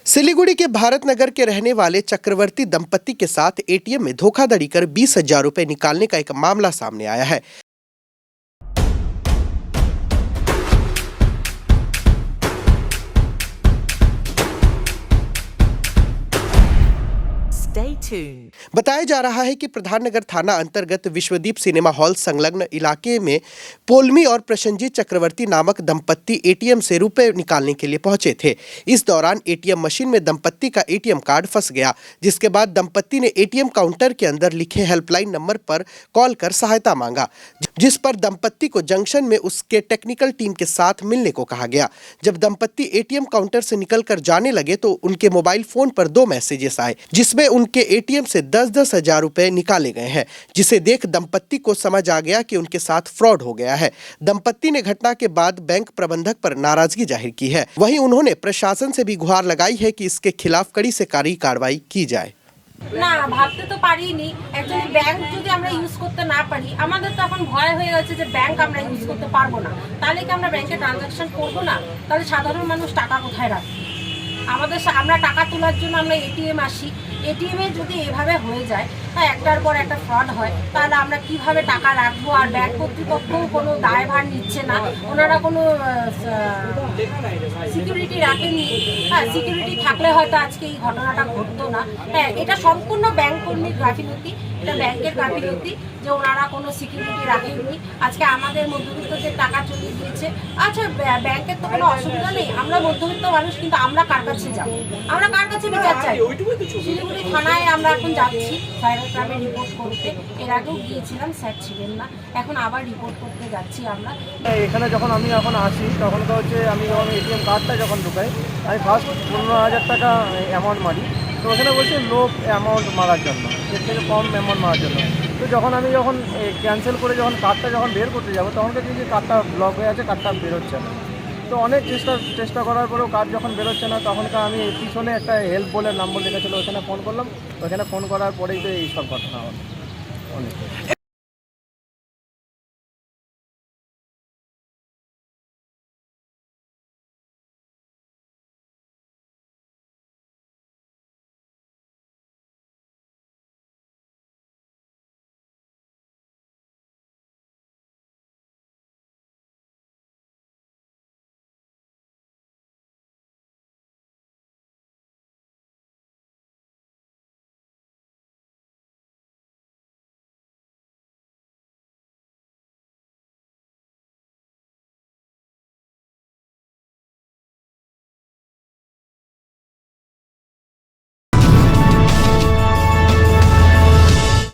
सिलीगुड़ी के भारत नगर के रहने वाले चक्रवर्ती दंपति के साथ एटीएम में धोखाधड़ी कर 20,000 रुपए निकालने का एक मामला सामने आया है। बताया जा रहा है कि प्रधाननगर थाना अंतर्गत विश्वदीप सिनेमा हॉल संलग्न इलाके में पोलमी और प्रसन्नजीत चक्रवर्ती नामक दंपत्ति एटीएम से रुपए निकालने के लिए पहुंचे थे। इस दौरान एटीएम मशीन में दंपत्ति का एटीएम कार्ड फंस गया, जिसके बाद दंपत्ति ने एटीएम काउंटर के अंदर लिखे हेल्पलाइन नंबर पर कॉल कर सहायता मांगा, जिस पर दंपत्ति को जंक्शन में उसके टेक्निकल टीम के साथ मिलने को कहा गया। जब दंपत्ति एटीएम काउंटर से निकलकर जाने लगे तो उनके मोबाइल फोन पर 2 मैसेजेस आए, जिसमें उनके एटीएम से 10-10 हजार रुपए निकाले गए हैं, जिसे देख दंपत्ति को समझ आ गया कि उनके साथ फ्रॉड हो गया है। दंपत्ति ने घटना के बाद बैंक प्रबंधक पर नाराजगी जाहिर की है। वहीं उन्होंने प्रशासन से भी गुहार लगाई है कि इसके खिलाफ कड़ी से कड़ी कार्रवाई की जाए। না ভাবতে তো পারিনি একচুয়ালি ব্যাংক যদি আমরা ইউজ করতে না পারি, আমাদের তো এখন ভয় হয়ে গেছে যে ব্যাংক আমরা ইউজ করতে পারবো না, তাহলে কি আমরা ব্যাংকে ট্রানজাকশন করবো না? তাহলে সাধারণ মানুষ টাকা কোথায় রাখবে? আমরা টাকা তোলার জন্য আমরা এটিএম আসি, এটিএমে যদি এভাবে হয়ে যায়, একটার পর একটা ফ্রড হয়, তাহলে আমরা কিভাবে টাকা রাখবো? আর ব্যাংক কর্তৃপক্ষও কোনো দায়ভার নিচ্ছে না, ওনারা কোনো সিকিউরিটি রাখেনি। সিকিউরিটি থাকলে হয়তো আজকে এই ঘটনাটা ঘটতো না। এটা সম্পূর্ণ ব্যাংক কর্মীর গাফিলতি, এটা ব্যাংকের গাফিলতি যে ওনারা কোনো সিকিউরিটি রাখেননি। আজকে আমাদের মধ্যবিত্ত যে টাকা চলে গিয়েছে, আচ্ছা ব্যাংকের তো কোনো অসুবিধা নেই, আমরা মধ্যবিত্ত মানুষ, কিন্তু আমরা কার কাছে যাব? আমরা কার কাছে বিচার চাই? শিলিগুড়ি থানায় আমরা এখন যাচ্ছি সাইবার ক্রাইমে রিপোর্ট করতে। এর আগেও গিয়েছিলাম, স্যার ছিলেন না, এখন আবার রিপোর্ট করতে যাচ্ছি আমরা। এখানে যখন আমি আসি তখন তো হচ্ছে আমি যখন এটিএম কার্ডটা যখন ঢুকাই, আমি ফার্স্ট 15,000 টাকা অ্যামাউন্ট মারি। তো ওখানে বলছে লো অ্যামাউন্ট মারার জন্য, এর থেকে কম অ্যামাউন্ট মারার জন্য। তো আমি যখন ক্যান্সেল করে যখন কার্ডটা যখন বের করতে যাবো, তখন দেখি যে কার্ডটা ব্লক হয়ে আছে, কার্ডটা বেরোচ্ছে না। তো অনেক চেষ্টা করার পরেও কার্ড যখন বেরোচ্ছে না, তখনকার আমি পিছনে একটা হেল্প বলে নাম্বার লেখা ছিল, ওখানে ফোন করলাম। ওখানে ফোন করার পরেই তো এই সব ঘটনা হলো অনেক।